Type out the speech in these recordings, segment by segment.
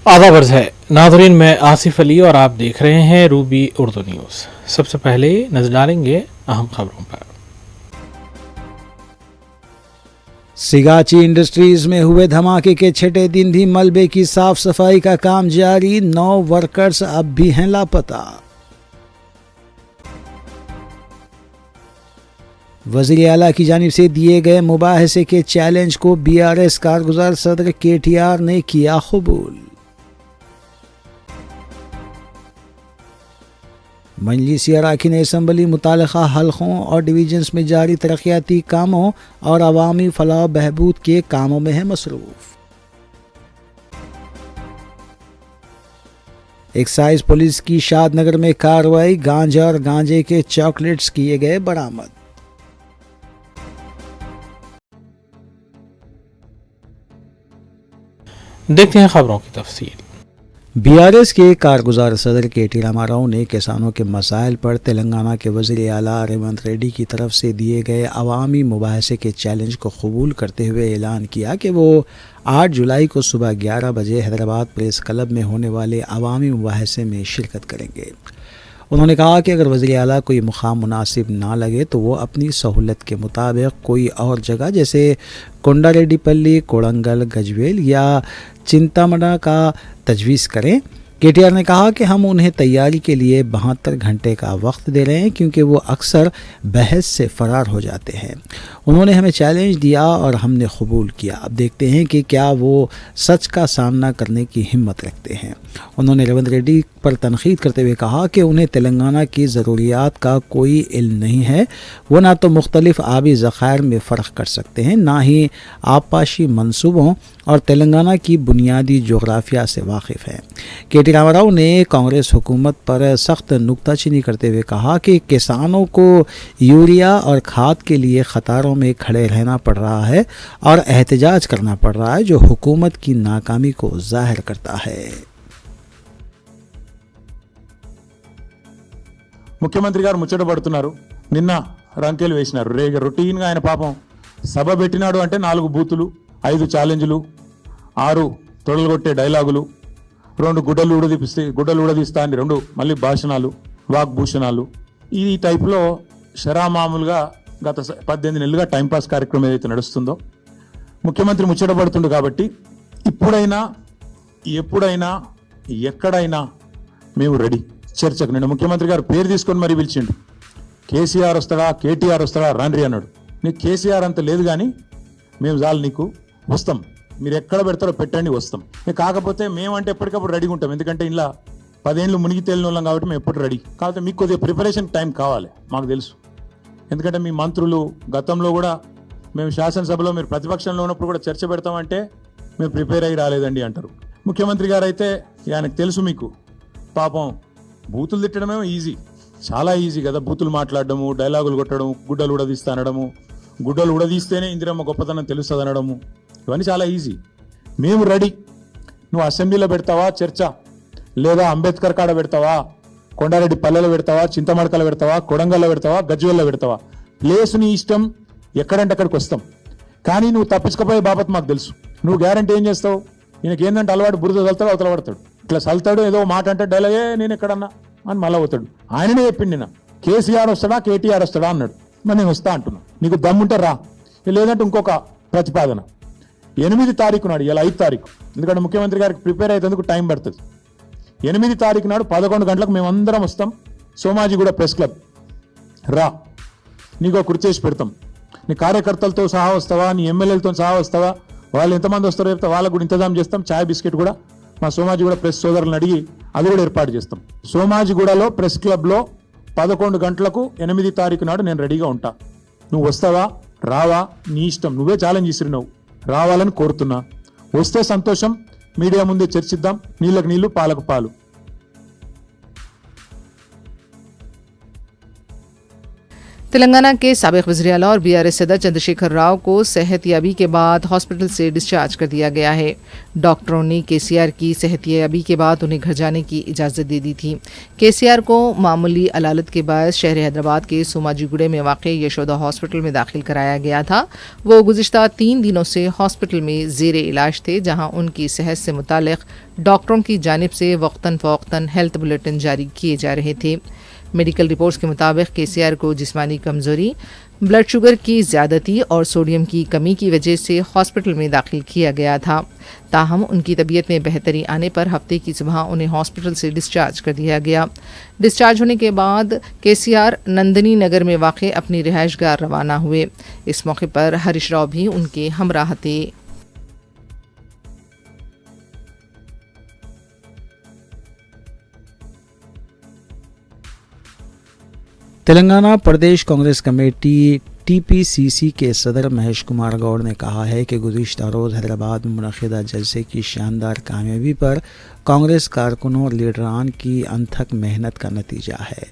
आधा वर्ष है नाज़रीन, मैं आसिफ अली और आप देख रहे हैं रूबी उर्दू न्यूज़। सबसे पहले नजर डालेंगे अहम खबरों पर। सिगाची इंडस्ट्रीज में हुए धमाके के छठे दिन भी मलबे की साफ सफाई का काम जारी, 9 वर्कर्स अब भी हैं लापता। वज़ीर आला की जानिब से दिए गए मुबाहिसे के चैलेंज को बीआरएस कारगुजार सदर केटीआर ने किया कबूल। मजलिसी अराकीन असम्बली मुतालिका हलकों और डिवीजन्स में जारी तरक्याती कामों और अवामी फलाह बहबूद के कामों में है मसरूफ। एक्साइज पुलिस की शादनगर में कार्रवाई, गांजा और गांजे के चॉकलेट्स किए गए बरामद। देखते हैं खबरों की तफसील। बीआरएस के कारगुजार सदर केटी रामाराव ने किसानों के मसाइल पर तेलंगाना के वज़ीर आला रेवंत रेड्डी की तरफ से दिए गए अवामी मुबाहिसे के चैलेंज को कबूल करते हुए ऐलान किया कि वो 8 जुलाई को सुबह 11 बजे हैदराबाद प्रेस क्लब में होने वाले अवामी मुबाहिसे में शिरकत करेंगे। उन्होंने कहा कि अगर वज़ीर आला कोई मुकाम मुनासिब ना लगे तो वो अपनी सहूलत के मुताबिक कोई और जगह जैसे कोंडारेड्डीपल्ली, कोड़ंगल, गजवेल या चिंतामणा का तजवीज़ करें। केटीआर ने कहा कि हम उन्हें तैयारी के लिए 72 घंटे का वक्त दे रहे हैं क्योंकि वो अक्सर बहस से फ़रार हो जाते हैं। उन्होंने हमें चैलेंज दिया और हमने कबूल किया। अब देखते हैं कि क्या वो सच का सामना करने की हिम्मत रखते हैं। उन्होंने रेवंत रेड्डी पर तनकीद करते हुए कहा कि उन्हें तेलंगाना की ज़रूरियात का कोई इल्म नहीं है। वो ना तो मुख्तलिफ आबी ज़खायर में फ़र्क कर सकते हैं, ना ही आबपाशी मनसूबों और तेलंगाना की बुनियादी जोग्राफिया से वाकिफ़ हैं। केटी रामाराव ने कांग्रेस हुकूमत पर सख्त नुक्ताचीनी करते हुए कहा कि किसानों को यूरिया और खाद के लिए कतारों में खड़े रहना पड़ रहा है और एहतजाज करना पड़ रहा है, जो हुकूमत की नाकामी को जाहिर करता है। ముఖ్యమంత్రి గారు ముచ్చట పడుతున్నారు. నిన్న రంకెలు వేసినారు. రొటీన్గా ఆయన పాపం సభ పెట్టినాడు అంటే 4 బూతులు, 5 ఛాలెంజ్లు, 6 తొడలుగొట్టే డైలాగులు, 2 గుడ్డలు ఊడదీస్తా అని 2 మళ్ళీ భాషణాలు, వాగ్భూషణాలు, ఈ టైప్లో షరామామూలుగా గత 18 నెలలుగా టైంపాస్ కార్యక్రమం ఏదైతే నడుస్తుందో ముఖ్యమంత్రి ముచ్చట పడుతుండు. కాబట్టి ఇప్పుడైనా ఎప్పుడైనా ఎక్కడైనా మేము రెడీ చర్చకు. నిన్న ముఖ్యమంత్రి గారు పేరు తీసుకొని మరీ పిలిచిండు. కేసీఆర్ వస్తాడా, కేటీఆర్ వస్తాడా, రండి అన్నాడు. నీకు కేసీఆర్ అంత లేదు కానీ మేము చాలు, నీకు వస్తాం, మీరు ఎక్కడ పెడతారో పెట్టండి, వస్తాం. కాకపోతే మేమంటే ఎప్పటికప్పుడు రెడీగా ఉంటాం. ఎందుకంటే ఇలా 10 ఏళ్ళు మునిగి తేలిన వాళ్ళం కాబట్టి మేము ఎప్పుడు రెడీ. కాకపోతే మీకు కొద్దిగా ప్రిపరేషన్ టైం కావాలి, మాకు తెలుసు. ఎందుకంటే మీ మంత్రులు గతంలో కూడా మేము శాసనసభలో మీరు ప్రతిపక్షంలో ఉన్నప్పుడు కూడా చర్చ పెడతామంటే మేము ప్రిపేర్ అయ్యి రాలేదండి అంటారు. ముఖ్యమంత్రి గారు అయితే ఆయనకు తెలుసు, మీకు పాపం బూతులు తిట్టడమేమో ఈజీ, చాలా ఈజీ కదా. బూతులు మాట్లాడడము, డైలాగులు కొట్టడం, గుడ్డలు ఉడదీస్తా అనడము, గుడ్డలు ఉడదీస్తేనే ఇందిరమ్మ గొప్పతనం తెలుస్తుంది అనడము, ఇవన్నీ చాలా ఈజీ. మేము రెడీ. నువ్వు అసెంబ్లీలో పెడతావా చర్చ, లేదా అంబేద్కర్ కాడ పెడతావా, కొండారెడ్డి పల్లెలో పెడతావా, చింతమడకలో పెడతావా, కొడంగల్లో పెడతావా, గజ్వేల్లో పెడతావా, ప్లేస్ నీ ఇష్టం, ఎక్కడంటే అక్కడికి వస్తాం. కానీ నువ్వు తప్పించుకపోయే బాబత్ మాకు తెలుసు. నువ్వు గ్యారంటీ ఏం చేస్తావు? ఈయనకి ఏంటంటే అలవాటు, బురద చల్తాడు, అవతల పడతాడు, ఇట్లా చల్తాడు, ఏదో మాట అంటే డైలాగే నేను ఎక్కడన్నా అని మళ్ళీ అవుతాడు. ఆయననే చెప్పిండి నిన్న, కేసీఆర్ వస్తాడా కేటీఆర్ వస్తాడా అన్నాడు. మరి నేను వస్తా అంటున్నా, నీకు దమ్ముంటే రా, లేదంటే ఇంకొక ప్రతిపాదన 8 తారీఖు నాడు, ఇలా 5 తారీఖు, ఎందుకంటే ముఖ్యమంత్రి గారికి ప్రిపేర్ అయ్యేందుకు టైం పడుతుంది. 8 తారీఖు నాడు 11 గంటలకు మేమందరం వస్తాం. సోమాజిగూడ ప్రెస్ క్లబ్ రా, నీకు కుర్చీ చేసి పెడతాం. నీ కార్యకర్తలతో సహా వస్తావా, నీ ఎమ్మెల్యేలతో సహా వస్తావా, వాళ్ళు ఎంతమంది వస్తారో చెప్తే వాళ్ళకు కూడా ఇంతజాం చేస్తాం. చాయ్ బిస్కెట్ కూడా మా సోమాజిగూడ ప్రెస్ సోదరులను అడిగి అది కూడా ఏర్పాటు చేస్తాం. సోమాజిగూడలో ప్రెస్ క్లబ్లో 11 గంటలకు 8 తారీఖు నాడు నేను రెడీగా ఉంటా. నువ్వు వస్తావా రావా నీ ఇష్టం, నువ్వే ఛాలెంజ్ ఇస్తున్నావు, రావాలని కోరుతున్నా. వస్తే సంతోషం, మీడియా ముందే చర్చిద్దాం, నీళ్ళకు నీళ్లు పాలకు పాలు. तेलंगाना के साबिक वज़ीर आला और बीआरएस सदर चंद्रशेखर राव को सेहतयाबी के बाद हॉस्पिटल से डिस्चार्ज कर दिया गया है। डॉक्टरों ने केसीआर की सेहतयाबी के बाद उन्हें घर जाने की इजाज़त दे दी थी। केसीआर को मामूली अलालत के बाद शहर हैदराबाद के सोमाजीगुड़े में वाक़ यशोदा हॉस्पिटल में दाखिल कराया गया था। वो गुज़िश्ता 3 दिनों से हॉस्पिटल में ज़ेरे इलाज थे, जहाँ उनकी सेहत से मुतालिक डॉक्टरों की जानिब से वक्तन फ़ौक्तन हेल्थ बुलेटिन जारी किए जा रहे थे। मेडिकल रिपोर्ट्स के मुताबिक केसीआर को जिस्मानी कमज़ोरी, ब्लड शुगर की ज़्यादती और सोडियम की कमी की वजह से हॉस्पिटल में दाखिल किया गया था। ताहम उनकी तबीयत में बेहतरी आने पर हफ्ते की सुबह उन्हें हॉस्पिटल से डिस्चार्ज कर दिया गया। डिस्चार्ज होने के बाद केसीआर नंदनी नगर में वाक़ अपनी रिहाइशगाह रवाना हुए। इस मौके पर हरीश राव भी उनके हमराह थे। तेलंगाना प्रदेश कांग्रेस कमेटी टीपीसीसी के सदर महेश कुमार गौड़ ने कहा है कि गुज़िश्ता रोज़ हैदराबाद में मुनक़िदा जलसे की शानदार कामयाबी पर कांग्रेस कारकुनों और लीडरान की अनथक मेहनत का नतीजा है।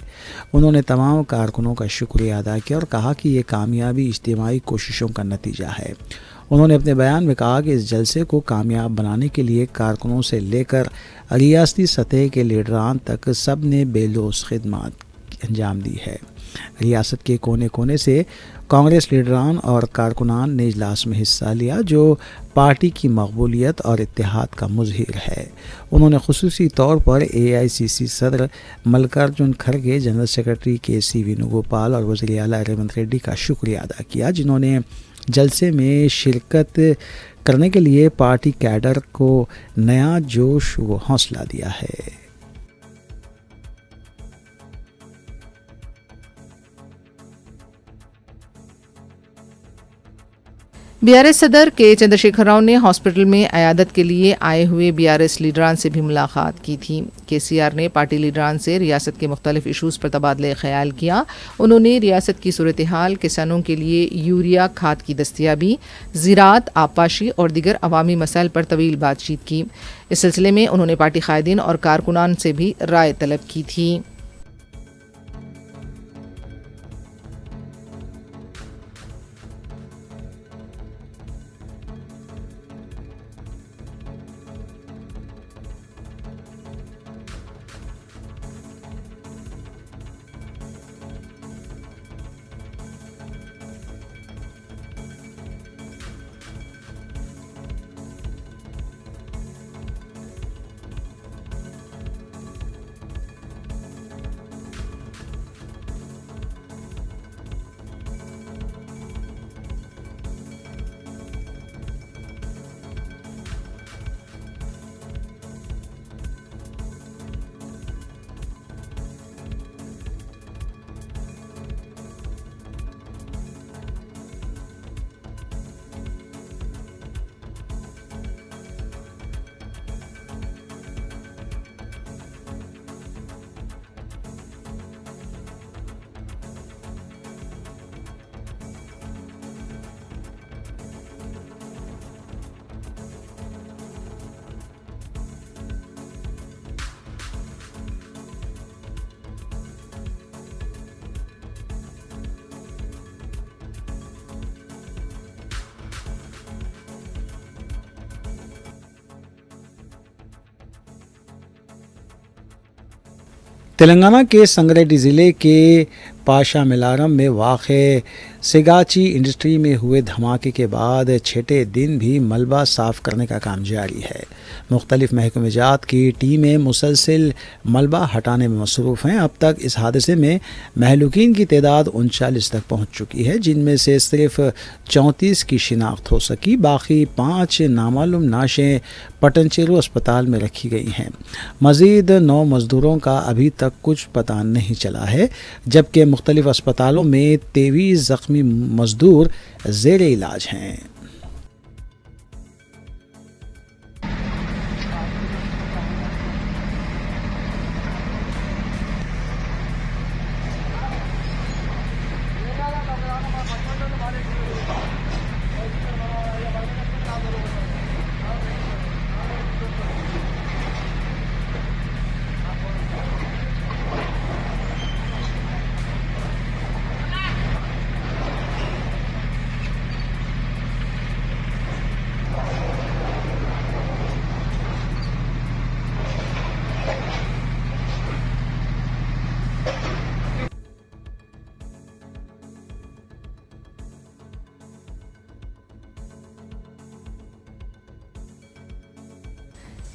उन्होंने तमाम कारकुनों का शुक्रिया अदा किया और कहा कि ये कामयाबी इज्तिमाई कोशिशों का नतीजा है। उन्होंने अपने बयान में कहा कि इस जलसे को कामयाब बनाने के लिए कारकुनों से लेकर रियासती सतह के लीडरान तक सब ने बेलौस खिदमत अंजाम दी है। रियासत के कोने कोने से कांग्रेस लीडरान और कारकुनान ने इजलास में हिस्सा लिया, जो पार्टी की मकबूलियत और इत्तेहाद का मुज़हिर है। उन्होंने खुसूसी तौर पर एआईसीसी सदर मल्लिकार्जुन खड़गे, जनरल सेक्रेटरी केसी वेणुगोपाल और वज़ीर आला रेवंत रेड्डी का शुक्रिया अदा किया, जिन्होंने जलसे में शिरकत करने के लिए पार्टी कैडर को नया जोश व हौसला दिया है। बीआरएस सदर के चंद्रशेखर राव ने हॉस्पिटल में अयादत के लिए आए हुए बीआरएस लीडरान से भी मुलाकात की थी। केसीआर ने पार्टी लीडरान से रियासत के मुख्तलिफ इशूज़ पर तबादले ख्याल किया। उन्होंने रियासत की सूरत हाल, किसानों के लिए यूरिया खाद की दस्तियाबी, ज़राअत, आबपाशी और दीगर अवामी मसाइल पर तवील बातचीत की। इस सिलसिले में उन्होंने पार्टी कायदीन और कारकुनान से भी राय तलब की थी। तेलंगाना के संगारेड्डी ज़िले के पाशा मिलारम में वाक़ सिगाची इंडस्ट्री में हुए धमाके के बाद छठे दिन भी मलबा साफ़ करने का काम जारी है। मुख्तलिफ महकमेजात की टीमें मुसलसिल मलबा हटाने में मसरूफ़ हैं। अब तक इस हादसे में महलूकीन की तादाद 39 तक पहुँच चुकी है, जिनमें से सिर्फ 34 की शिनाख्त हो सकी। बाकी 5 नामालूम नाशें पटनचेरू अस्पताल में रखी गई हैं। मज़ीद 9 मज़दूरों का अभी तक कुछ पता नहीं चला है, जबकि मुख्तलिफ अस्पतालों में 23 ज़ख्मी मज़दूर ज़ेरे इलाज हैं।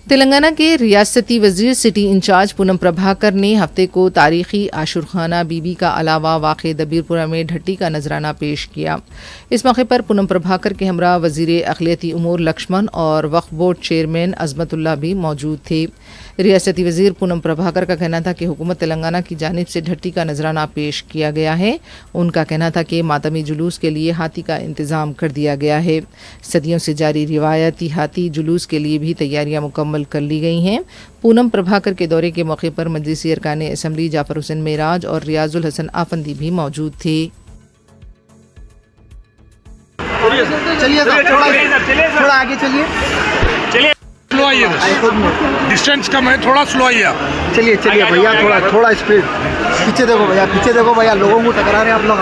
तेलंगाना के रियासती वजीर सिटी इंचार्ज पूनम प्रभाकर ने हफ्ते को तारीखी आशुरखाना बीबी का अलावा वाक़े दबीरपुरा में ढट्टी का नजराना पेश किया। इस मौके पर पूनम प्रभाकर के हमरा वजीर अक़लियती उमूर लक्ष्मण और वक्फ बोर्ड चेयरमैन अज़मतुल्लाह भी मौजूद थे। रियासती वजीर पूनम प्रभाकर का कहना था कि हुकूमत तेलंगाना की जानिब से ढट्टी का नजराना पेश किया गया है। उनका कहना था कि मातमी जुलूस के लिए हाथी का इंतज़ाम कर दिया गया है। सदियों से जारी रिवायती हाथी जुलूस के लिए भी तैयारियां मुकम्मल कर ली गई हैं। पूनम प्रभाकर के दौरे के मौके पर मजलिसी अरकान असम्बली जाफर हुसैन मेराज और रियाजुल हसन आफंदी भी मौजूद थे। थोड़ा आगे चलिए, स्लो आइए, डिस्टेंस कम है, थोड़ा स्लो आइए। चलिए भैया, थोड़ा स्पीड। पीछे देखो भैया, लोगों को टकरा रहे हैं आप लोग।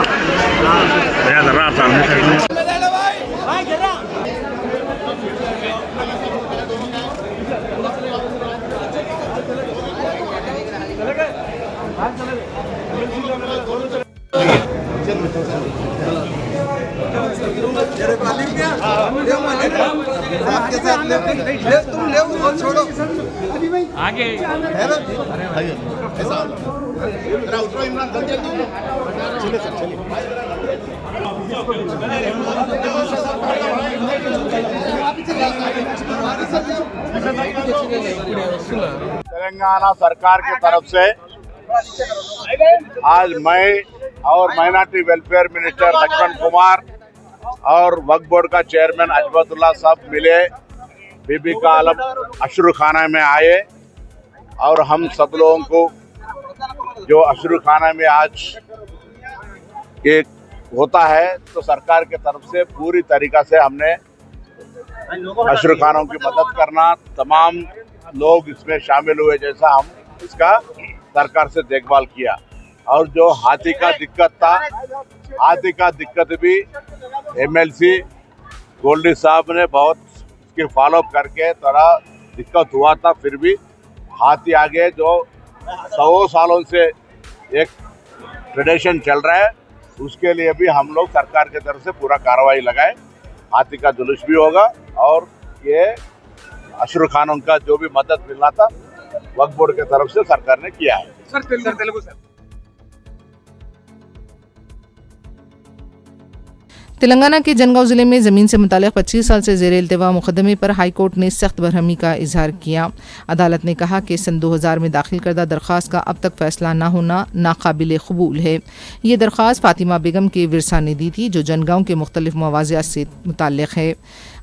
भैया जरा सामने छोड़ो आगे तेलंगाना सरकार की तरफ से आज मैं और minority welfare minister Lakshman Kumar और वक्फ बोर्ड का चेयरमैन अजमतुल्लाह साहब मिले, बीबी का आलम अशरू खाना में आए और हम सब लोगों को जो अशरू खाना में आज एक होता है तो सरकार की तरफ से पूरी तरीका से हमने अशरू खानों की मदद करना, तमाम लोग इसमें शामिल हुए, जैसा हम इसका सरकार से देखभाल किया। और जो हाथी का दिक्कत था, हाथी का दिक्कत भी एमएलसी गोल्डी साहब ने बहुत इसकी फॉलोअप करके थोड़ा दिक्कत हुआ था, फिर भी हाथी आगे जो 100 सालों से एक ट्रेडिशन चल रहा है, उसके लिए भी हम लोग सरकार की तरफ से पूरा कार्रवाई लगाए। हाथी का जुलूस भी होगा और ये अशरू खानों का जो भी मदद मिलना था वक्फ बोर्ड की तरफ से सरकार ने किया है। तेलंगाना के जनगांव जिले में ज़मीन से मुतालिक 25 साल से ज़ेर इल्तिवा मुकदमे पर हाई कोर्ट ने सख्त बरहमी का इजहार किया। अदालत ने कहा कि सन 2000 में दाखिल करदा दरख्वास्त का अब तक फैसला न होना नाकाबिल कबूल है। ये दरख्वास्त फातिमा बेगम के विरसा ने दी थी, जो जनगांव के मुख्तलिफ मवाज़ियात से मुताल्लिक़ है।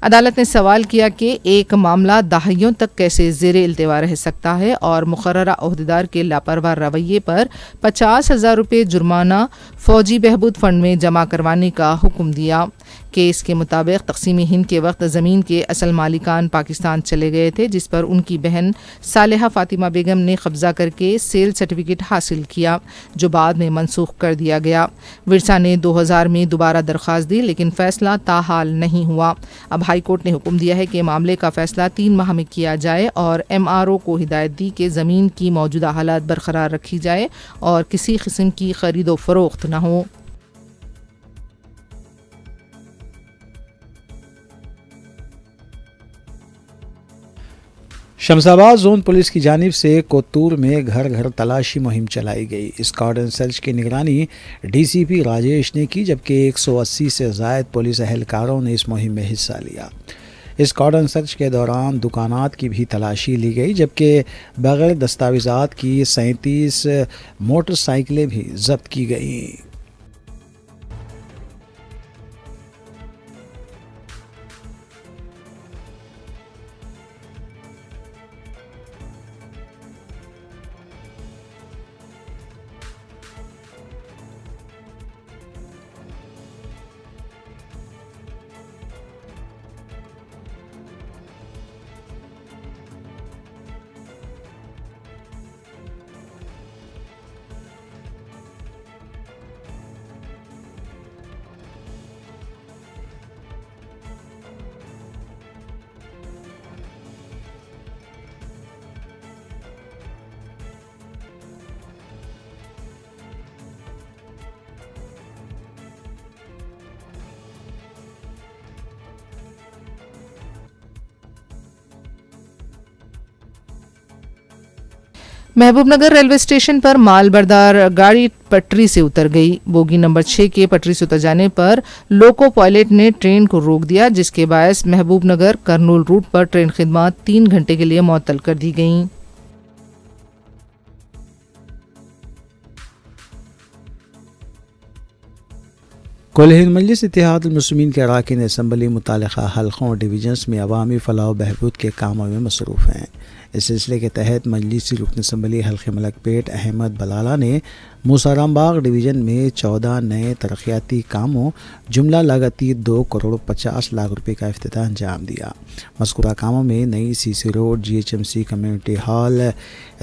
अदालत ने सवाल किया कि एक मामला दहाइयों तक कैसे ज़ेर इल्तिवा रह सकता है और मुकर्ररा अहदेदार के लापरवाह रवैये पर 50,000 रुपये जुर्माना फ़ौजी बहबूद फ़ंड में जमा करवाने का हुक्म दिया। केस के मुताबिक तक़सीम हिंद के वक्त ज़मीन के असल मालिकान पाकिस्तान चले गए थे, जिस पर उनकी बहन सालेहा फ़ातिमा बेगम ने कब्ज़ा करके सेल सर्टिफिकेट हासिल किया, जो बाद में मनसूख कर दिया गया। विरसा ने 2000 में दोबारा दरख्वास्त दी, लेकिन फ़ैसला ताहाल नहीं हुआ। अब हाई कोर्ट ने हुक्म दिया है कि मामले का फ़ैसला 3 माह में किया जाए और MRO को हिदायत दी कि ज़मीन की मौजूदा हालात बरकरार रखी जाए और किसी किस्म की ख़रीदो फ़रोख्त न हो। शमशाबाद जोन पुलिस की जानिब से कोतूर में घर घर तलाशी मुहिम चलाई गई। इस कार्डन सर्च की निगरानी DCP राजेश ने की, जबकि 180 से ज़ायद पुलिस अहलकारों ने इस मुहिम में हिस्सा लिया। इस कार्डन सर्च के दौरान दुकानात की भी तलाशी ली गई, जबकि बग़ैर दस्तावेज़ात की 37 मोटरसाइकिलें भी जब्त की गईं। महबूबनगर रेलवे स्टेशन पर माल बरदार गाड़ी पटरी से उतर गई। बोगी नंबर 6 के पटरी से उतर जाने पर लोको पायलट ने ट्रेन को रोक दिया, जिसके बायस महबूबनगर करनूल रूट पर ट्रेन खिदमत 3 घंटे के लिए मुअत्तल कर दी गईं। कुल हिंद मजलिस इत्तेहादुल मुस्लिमीन के अरकान असम्बली मुतालिका हल्कों और डिवीजन्स में अवामी फलाह बहबूद के कामों में मसरूफ़ हैं। इस सिलसिले के तहत मजलिसी रुकन असम्बली हल्के मलकपेट अहमद बलाला ने मूसारामबाग डिवीज़न में 14 नए तरक्याती कामों जुमला लागती 2 करोड़ 50 लाख रुपए का इफ्तिताह अंजाम दिया। मज़कूरा कामों में नई CC road, GHMC community hall,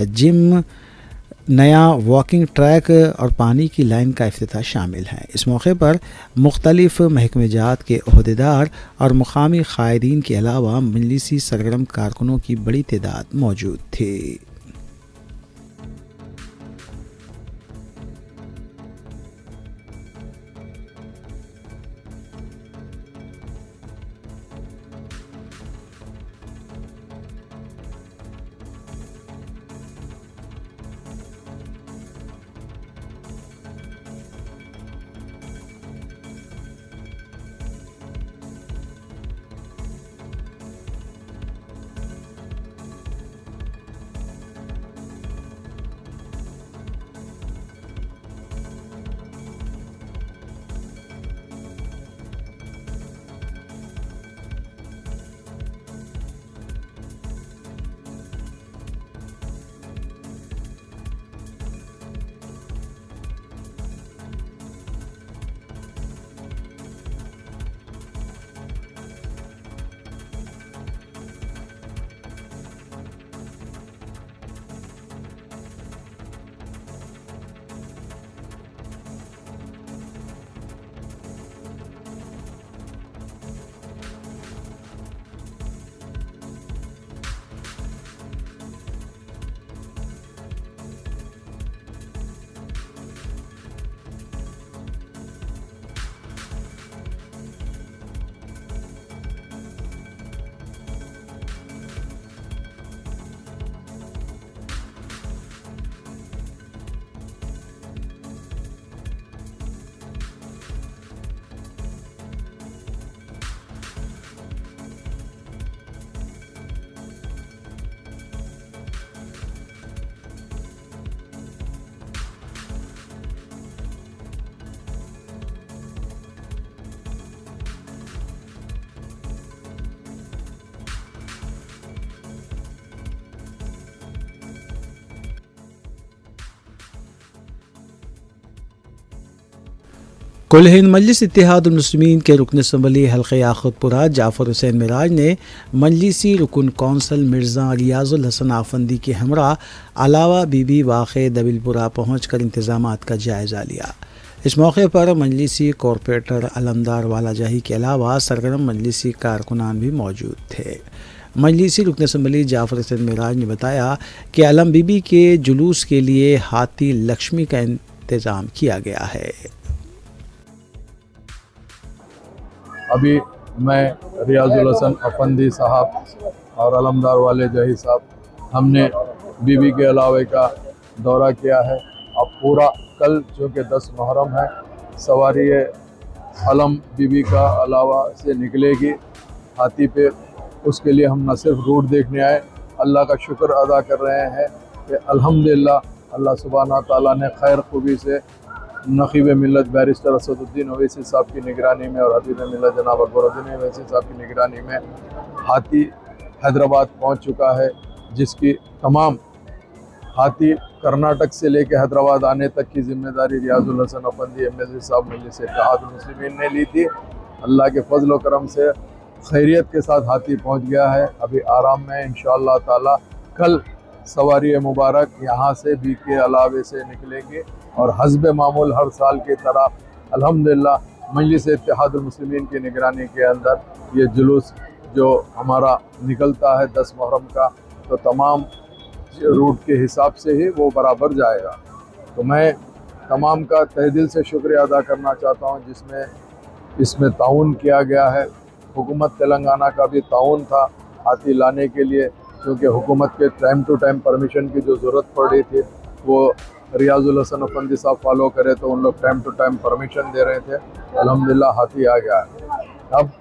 gym, नया वॉकिंग ट्रैक और पानी की लाइन का इफ्तिताह शामिल है। इस मौके पर मुख्तलिफ महकमेजात के ओहदेदार और मुकामी कायदीन के अलावा मजलिसी सरगर्म कारकुनों की बड़ी तादाद मौजूद थी। कुल हिंद मजलिस इत्तेहादुल मुस्लिमीन के रुकन असम्बली हल्के याकुतपुरा जाफ़र हुसैन मिराज ने मजलिसी रुकन कौंसल मिर्ज़ा रियाजुल हसन आफंदी के हमरा अलावा बीबी वाक़े दबिलपुरा पहुँच कर इंतज़ामात का जायज़ा लिया। इस मौके पर मजलिसी कॉरपोरेटर अलमदार वाला जाही के अलावा सरगर्म मजलिसी कारकुनान भी मौजूद थे। मजलिसी रुकन असम्बली जाफ़र हुसैन मिराज ने बताया कि अलम बीबी के जुलूस के लिए हाथी लक्ष्मी का इंतज़ाम किया गया है। अभी मैं रियाजुल हसन अफंदी साहब और अलमदार वाले जही साहब हमने बीबी के अलावे का दौरा किया है। अब पूरा कल चूँकि 10 मुहर्रम है, सवारी अलम बीबी का अलावा से निकलेगी हाथी पे। उसके लिए हम न सिर्फ रूट देखने आए, अल्लाह का शुक्र अदा कर रहे हैं कि अल्हम्दुलिल्लाह अल्लाह सुब्हाना ताला ने खैर खूबी से नक़ीब मिल्लत बैरिस्टर असदुद्दीन ओवैसी साहब की निगरानी में और हबीब मिल्लत जनाब अकबरुद्दीन ओवैसी साहब की निगरानी में हाथी हैदराबाद पहुंच चुका है, जिसकी तमाम हाथी कर्नाटक से लेकर हैदराबाद आने तक की जिम्मेदारी रियाजुल हसन अफंदी MLC साहब मजलिस इत्तेहादुल मुस्लिमीन ने ली थी। अल्लाह के फजल व करम से खैरियत के साथ हाथी पहुँच गया है, अभी आराम में इंशाअल्लाह ताला। कल सवारी मुबारक यहाँ से बी के अलावे से निकलेंगे और हस्ब मामूल हर साल की तरह अल्हम्दुलिल्लाह मजलिस इत्तेहादुल मुस्लिमीन की निगरानी के अंदर ये जुलूस जो हमारा निकलता है 10 मुहर्रम का, तो तमाम रूट के हिसाब से ही वो बराबर जाएगा। तो मैं तमाम का तहे दिल से शुक्रिया अदा करना चाहता हूँ जिसमें इसमें ताउन किया गया है। हुकूमत तेलंगाना का भी ताउन था हाथी लाने के लिए, क्योंकि हुकूमत के टाइम टू टाइम परमिशन की जो ज़रूरत पड़ रही थी वो रियाजुल हसन अफंदी साहब फॉलो करे, तो उन लोग टाइम टू टाइम परमिशन दे रहे थे। अल्हम्दुलिल्लाह हाथी आ गया है। अब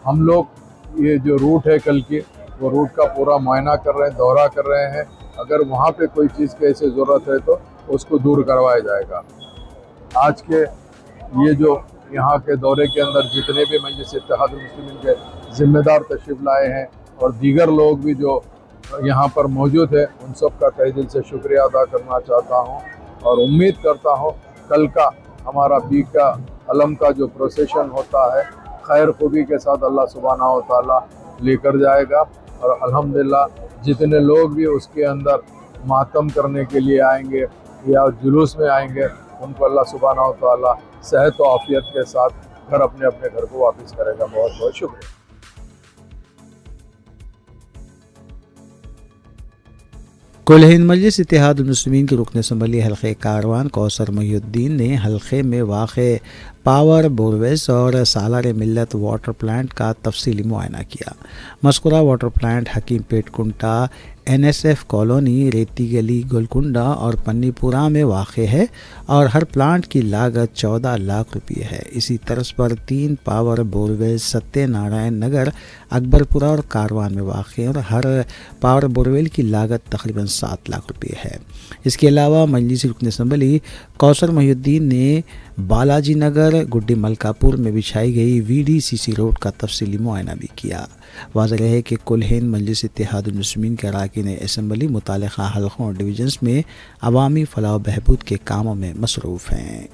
हम लोग ये जो रूट है कल की, वो रूट का पूरा मुआयना कर रहे हैं, दौरा कर रहे हैं। अगर वहाँ पे कोई चीज़ की ऐसी ज़रूरत है तो उसको दूर करवाया जाएगा। आज के ये जो यहाँ के दौरे के अंदर जितने भी मजलिस इत्तेहादुल मुस्लिमीन के ज़िम्मेदार तशरीफ़ लाए हैं और दीगर लोग भी जो यहाँ पर मौजूद है, उन सब का तहे दिल से शुक्रिया अदा करना चाहता हूँ और उम्मीद करता हूँ कल का हमारा बीग का अलम का जो प्रोसेशन होता है खैर खूबी के साथ अल्लाह सुब्हानहू व तआला लेकर जाएगा। और अल्हम्दुलिल्लाह जितने लोग भी उसके अंदर मातम करने के लिए आएंगे या जुलूस में आएंगे, उनको अल्लाह सुब्हानहू व तआला सेहत व आफियत के साथ घर अपने अपने घर को वापस करेगा। बहुत बहुत शुक्रिया। कुल हिंद मजलिस इत्तेहादुल मुस्लिमीन के रुकन असम्बली हल्क़े कारवान कौसर मोहिउद्दीन ने हल्क़े में वाक़े पावर बोरवेल्स और सालार मिल्लत वाटर प्लांट का तफसीली मुआयना किया। मज़कूरा वाटर प्लांट हकीम पेट कुंटा, NSF कॉलोनी, रेती गली, गोलकुंडा और पन्नीपुरा में वाक़ है और हर प्लांट की लागत 14 लाख रुपये है। इसी तर्ज पर 3 पावर बोरवेल सत्यनारायण नगर, अकबरपुरा और कारवान में वाक़ और हर पावर बोरवेल की लागत तकरीबन 7 लाख रुपये है। इसके अलावा मजलिस रुकन असम्बली कौसर मोहिउद्दीन ने बालाजी नगर, गुड्डी मलकापुर में बिछाई गई VDCC रोड का तफसीली मुआयना भी किया। वाज़ेह है कि कुल हिंद मजलिस इत्तेहादुल मुस्लिमीन के अरकान असम्बली मुतालिका हल्क़ों और डिवीज़न्स में अवामी फलाह व बहबूद के कामों में मसरूफ़ हैं।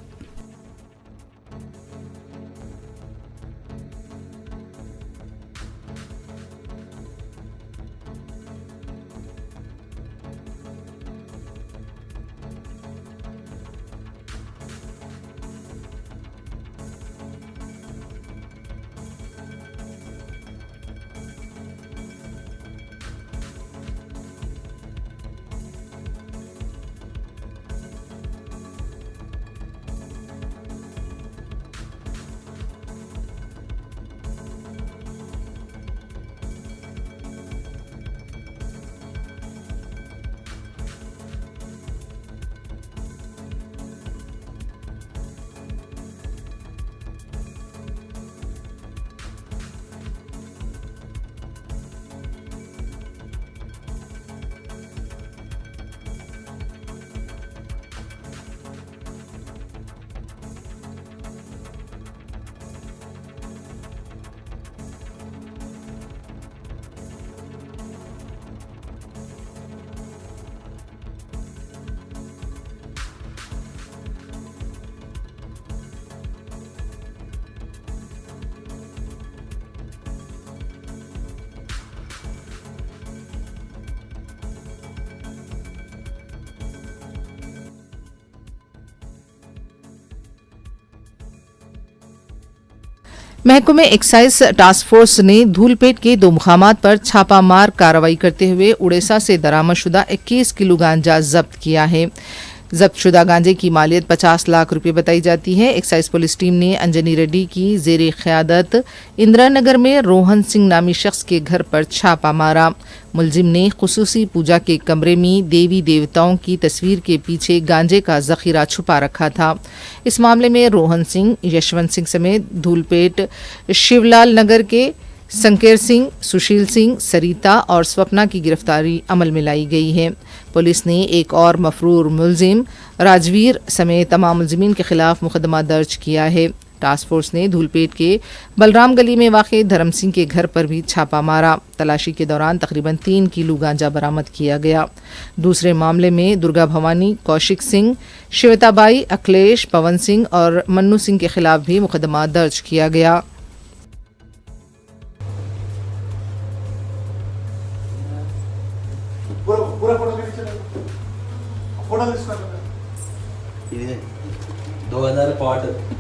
महकमे एक्साइज टास्क फोर्स ने धूलपेट के 2 मुकामात पर छापामार कार्रवाई करते हुए उड़ीसा से दरामदशुदा 21 किलो गांजा जब्त किया है। जब्त शुदा गांजे की मालियत 50 लाख रुपए बताई जाती है। एक्साइज पुलिस टीम ने अंजनी रेड्डी की जेरे क़यादत इंदिरा नगर में रोहन सिंह नामी शख्स के घर पर छापा मारा। मुलजिम ने खुसूसी पूजा के कमरे में देवी देवताओं की तस्वीर के पीछे गांजे का जखीरा छुपा रखा था। इस मामले में रोहन सिंह, यशवंत सिंह समेत धूलपेट शिवलाल नगर के संकेर सिंह, सुशील सिंह, सरिता और स्वप्ना की गिरफ्तारी अमल में लाई गई है। पुलिस ने एक और मफरूर मुलजिम राजवीर समेत तमाम मुलजिमीन के खिलाफ मुकदमा दर्ज किया है। टास्क फोर्स ने धूलपेट के बलराम गली में वाक़ धर्म सिंह के घर पर भी छापा मारा। तलाशी के दौरान तकरीबन 3 किलो गांजा बरामद किया गया। दूसरे मामले में दुर्गा भवानी, कौशिक सिंह, श्वेताबाई, अखिलेश, पवन सिंह और मन्नू सिंह के खिलाफ भी मुकदमा दर्ज किया गया। ये 2000 पॉट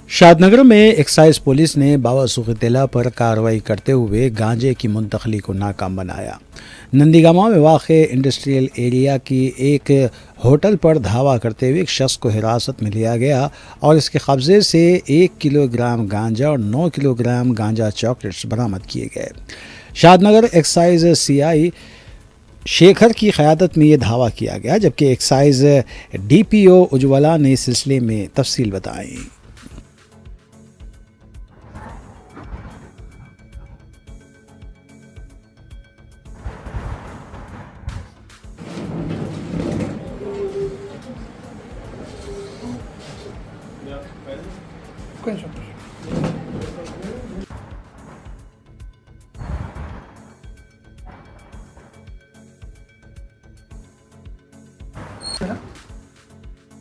शादनगर में एक्साइज पुलिस ने बावसूख इत्तला पर कार्रवाई करते हुए गांजे की मुंतकली को नाकाम बनाया। नंदीगामा में वाक़े इंडस्ट्रियल एरिया की एक होटल पर धावा करते हुए एक शख्स को हिरासत में लिया गया और इसके कब्ज़े से 1 किलोग्राम गांजा और 9 किलोग्राम गांजा चॉकलेट्स बरामद किए गए। शादनगर एक्साइज CI शेखर की क़यादत में ये धावा किया गया, जबकि एक्साइज DPO उज्ज्वला ने इस सिलसिले में तफसील बताई।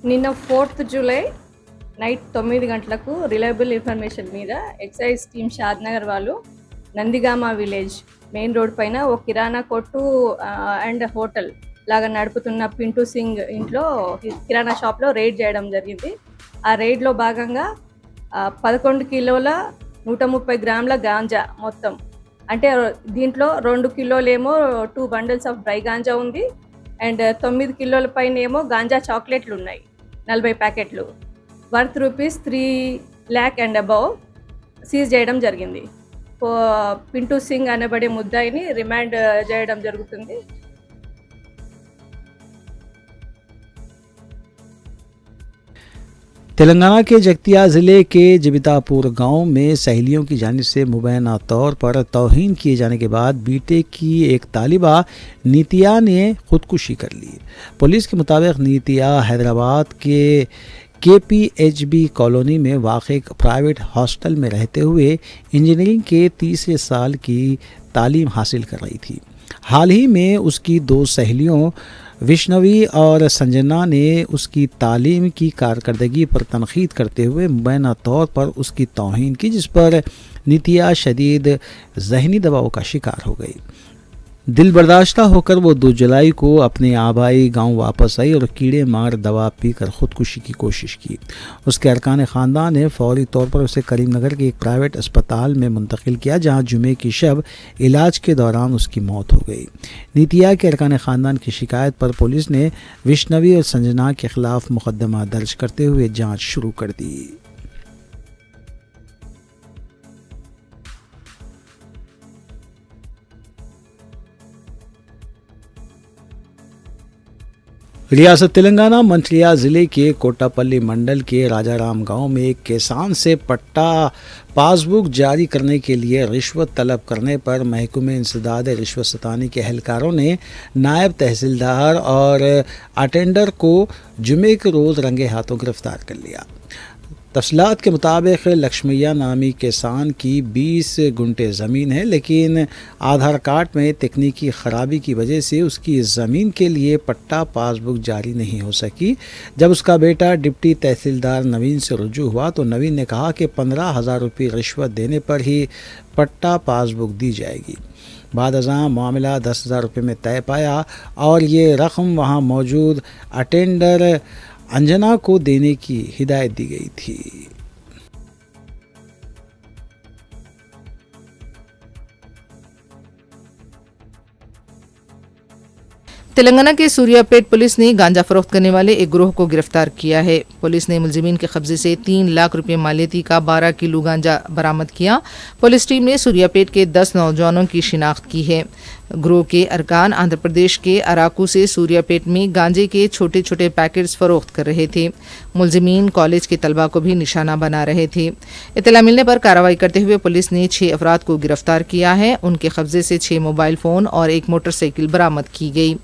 నిన్న 4th జూలై నైట్ 9 గంటలకు రిలయబుల్ ఇన్ఫర్మేషన్ మీద ఎక్సైజ్ టీమ్ షాద్నగర్ వాళ్ళు నందిగామ విలేజ్ మెయిన్ రోడ్ పైన ఒక కిరాణా కొట్టు అండ్ హోటల్ లాగా నడుపుతున్న పింటూ సింగ్ ఇంట్లో కిరాణా షాప్లో రైడ్ చేయడం జరిగింది. ఆ రైడ్లో భాగంగా 11 కిలోల 130 గ్రాముల గాంజా మొత్తం, అంటే దీంట్లో 2 కిలోలేమో 2 బండిల్స్ ఆఫ్ డ్రై గాంజా ఉంది అండ్ 9 కిలోల పైన ఏమో గాంజా చాక్లెట్లు ఉన్నాయి 40 ప్యాకెట్లు worth ₹3 lakh and above seize చేయడం జరిగింది. పింటూ సింగ్ అనబడే ముద్దాయిని రిమాండ్ చేయడం జరుగుతుంది. तेलंगाना के जगतिया ज़िले के जिबितापुर गांव में सहेलियों की जानिब से मुबैना तौर पर तौहीन किए जाने के बाद बीटेक की एक तालिबा नीतिया ने खुदकुशी कर ली। पुलिस के मुताबिक नीतिया हैदराबाद के KPHB कॉलोनी में वाक़ एक प्राइवेट हॉस्टल में रहते हुए इंजीनियरिंग के 3रे साल की तालीम हासिल कर रही थी। हाल ही में उसकी 2 सहेलियों विष्णवी और संजना ने उसकी तालीम की कारकर्दगी पर तनकीद करते हुए मुबैना तौर पर उसकी तौहीन की, जिस पर नितिया शदीद जहनी दबाव का शिकार हो गई। दिल बर्दाश्ता होकर वो 2 जुलाई को अपने आबाई गांव वापस आई और कीड़े मार दवा पीकर ख़ुदकुशी की कोशिश की। उसके अरकान ख़ानदान ने फ़ौरी तौर पर उसे करीमनगर के एक प्राइवेट अस्पताल में मुंतकिल किया, जहां जुमे की शब इलाज के दौरान उसकी मौत हो गई। नीतिया के अरकान ख़ानदान की शिकायत पर पुलिस ने विष्णवी और संजना के ख़िलाफ़ मुकदमा दर्ज करते हुए जाँच शुरू कर दी। रियासत तेलंगाना मंथलिया ज़िले के कोटापल्ली मंडल के राजाराम गांव में एक किसान से पट्टा पासबुक जारी करने के लिए रिश्वत तलब करने पर महकमे इंसदाद रिश्वत सतानी के एहलकारों ने नायब तहसीलदार और अटेंडर को जुमे के रोज़ रंगे हाथों गिरफ्तार कर लिया। तफसीलात के मुताबिक लक्ष्मैया नामी किसान की 20 गुंटे ज़मीन है, लेकिन आधार कार्ड में तकनीकी ख़राबी की वजह से उसकी ज़मीन के लिए पट्टा पासबुक जारी नहीं हो सकी। जब उसका बेटा डिप्टी तहसीलदार नवीन से रुजू हुआ तो नवीन ने कहा कि 15,000 रुपये रिश्वत देने पर ही पट्टा पासबुक दी जाएगी। बाद अज़ां मामला 10,000 रुपये में तय पाया और ये रकम वहाँ मौजूद अटेंडर अंजना को देने की हिदायत दी गई थी। तेलंगाना के सूर्यापेट पुलिस ने गांजा फरोख्त करने वाले एक गिरोह को गिरफ्तार किया है। पुलिस ने मुलजिमीन के कब्जे से 3 लाख रुपए मालियती का 12 किलो गांजा बरामद किया। पुलिस टीम ने सूर्यापेट के 10 नौजवानों की शिनाख्त की है। गिरोह के अरकान आंध्र प्रदेश के अराकू से सूर्यापेट में गांजे के छोटे छोटे पैकेट्स फरोख्त कर रहे थे। मुलजिमीन कॉलेज के तलबा को भी निशाना बना रहे थे। इत्तला मिलने पर कार्रवाई करते हुए पुलिस ने 6 अफराद को गिरफ्तार किया है। उनके कब्जे से 6 मोबाइल फ़ोन और 1 मोटरसाइकिल बरामद की गई।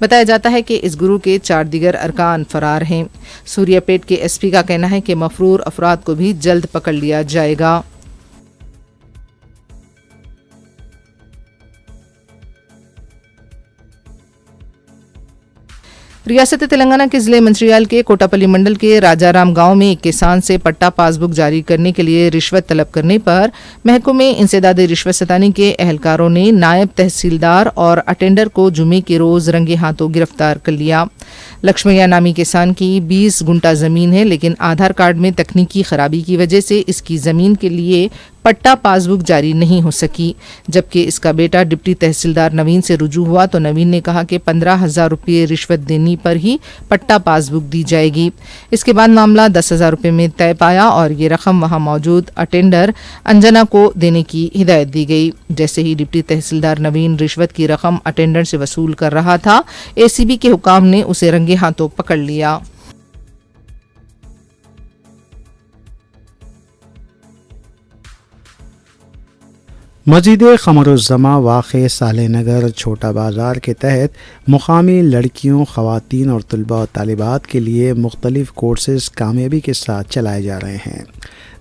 बताया जाता है कि इस गिरोह के 4 दीगर अरकान फरार हैं। सूर्यापेट के एसपी का कहना है कि मफरूर अफराद को भी जल्द पकड़ लिया जाएगा। रियासत तेलंगाना के जिले मंचिर्याल के कोटापल्ली मंडल के राजाराम गांव में एक किसान से पट्टा पासबुक जारी करने के लिए रिश्वत तलब करने पर महकमे इंसदादे रिश्वत सतानी के एहलकारों ने नायब तहसीलदार और अटेंडर को जुमे के रोज रंगे हाथों गिरफ्तार कर लिया। लक्ष्मैया नामी किसान की 20 गुंटा जमीन है, लेकिन आधार कार्ड में तकनीकी खराबी की वजह से इसकी जमीन के लिए पट्टा पासबुक जारी नहीं हो सकी। जबकि इसका बेटा डिप्टी तहसीलदार नवीन से रुजू हुआ तो नवीन ने कहा कि 15,000 रुपये रिश्वत देने पर ही पट्टा पासबुक दी जाएगी। इसके बाद मामला 10,000 रुपये में तय पाया और ये रकम वहां मौजूद अटेंडर अंजना को देने की हिदायत दी गई। जैसे ही डिप्टी तहसीलदार नवीन रिश्वत की रकम अटेंडर से वसूल कर रहा था, एसीबी के हुकाम ने उसे रंगे हाथों पकड़ लिया। मस्जिद क़मरुज़्ज़मा वाक़े सालेनगर छोटा बाज़ार के तहत मुकामी लड़कियों, ख़वातीन और तलबा और तालिबात के लिए मुख्तलिफ़ कोर्सेज़ कामयाबी के साथ चलाए जा रहे हैं।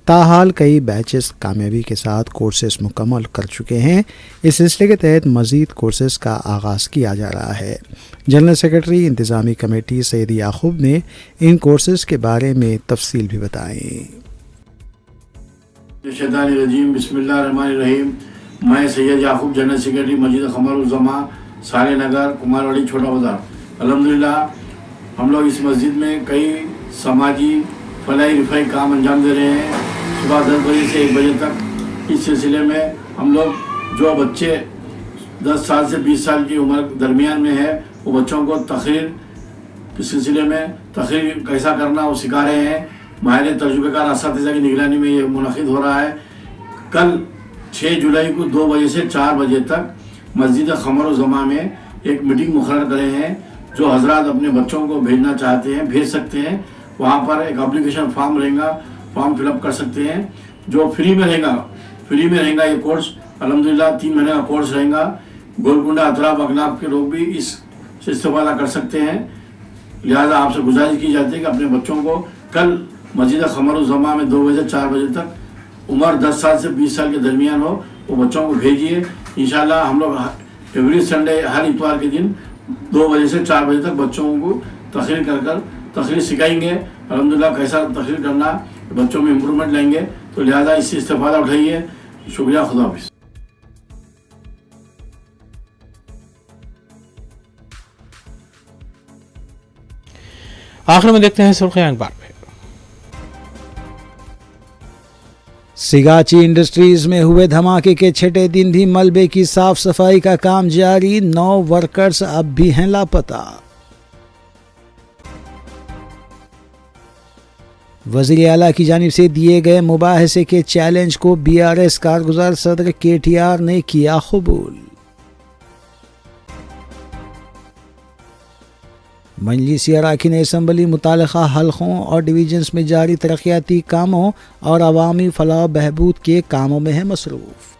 ताहाल कई बैचेस कामयाबी के साथ कोर्सेज़ मुकम्मल कर चुके हैं। इस सिलसिले के तहत मज़ीद कोर्सेज़ का आगाज़ किया जा रहा है। जनरल सेक्रेटरी इंतज़ामी कमेटी सैयद याकूब ने इन कोर्सेज़ के बारे में तफसील भी बताई। बिस्मिल्लाहिर्रहमानिर्रहीम। मैं सैयद याकूब जनरल सेक्रेटरी मस्जिद क़मरुज़्ज़मा सालेनगर कुमारवाड़ी छोटा बाज़ार। अल्हम्दुलिल्लाह हम लोग इस मस्जिद में कई समाजी फलाई रिफाई काम अंजाम दे रहे हैं। सुबह 10 बजे से 1 बजे तक इस सिलसिले में हम लोग जो बच्चे 10 साल से 20 साल की उम्र दरमियान में है वो बच्चों को तकरीर के सिलसिले में तकरीर कैसा करना वो सिखा रहे हैं। माहिर तजुर्बेकार असातिज़ा की निगरानी में ये मुनक़िद हो रहा है। कल 6 जुलाई को 2 बजे से 4 बजे तक मस्जिद क़मरुज़्ज़मा में एक मीटिंग मुक़र्रर करे हैं। जो हजरात अपने बच्चों को भेजना चाहते हैं भेज सकते हैं। वहाँ पर एक एप्लीकेशन फॉर्म रहेगा, फॉर्म फिलअप कर सकते हैं। जो फ्री में रहेगा ये कोर्स। अल्हम्दुलिल्लाह 3 महीने का कोर्स रहेगा। गोलकुंडा अतराफ अकनाफ के लोग भी इससे इस्तेफ़ादा कर सकते हैं। लिहाजा आपसे गुजारिश की जाती है कि अपने बच्चों को कल मस्जिद क़मरुज़्ज़मा में 2 बजे से 4 बजे तक उम्र 10 साल से 20 साल के दरमियान हो वो बच्चों को भेजिए। इंशाल्लाह हम लोग एवरी संडे हर इतवार के दिन 2 बजे से 4 बजे तक बच्चों को तकरीर सिखाएंगे। अल्हम्दुलिल्लाह कैसा तकरीर करना, बच्चों में इम्प्रूवमेंट लेंगे। तो लिहाजा इससे इस्तेफ़ादा उठाइए। शुक्रिया, खुदा हाफ़िज़। आखिर में देखते हैं सुर्ख़ियां अखबार में। सिगाची इंडस्ट्रीज में हुए धमाके के 6ठे दिन भी मलबे की साफ सफाई का काम जारी। 9 वर्कर्स अब भी हैं लापता। वज़ीर आला की जानिब से दिए गए मुबाहिसे के चैलेंज को BRS कारगुजार सदर KTR ने किया कबूल। मजलिसी अरकान असम्बली मुताल्लिक़ा हल्क़ों और डिवीजन्स में जारी तरक्याती कामों और अवामी फलाह बहबूद के कामों में है मसरूफ़।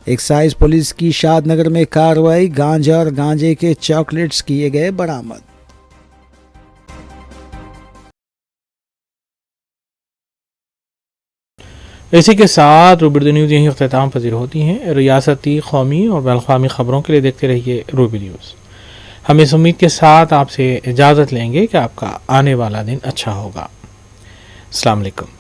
एक्साइज पुलिस की शादनगर में कार्रवाई। गांजा और गांजे के चॉकलेट्स किए गए बरामद। इसी के साथ रूबी न्यूज़ यहीं अख्ताम पजीर होती हैं। रियासती, कौमी और बैनुल-अक़वामी ख़बरों के लिए देखते रहिए रूबी न्यूज़। हम इस उम्मीद के साथ आपसे इजाज़त लेंगे कि आपका आने वाला दिन अच्छा होगा। अस्सलाम वालेकुम।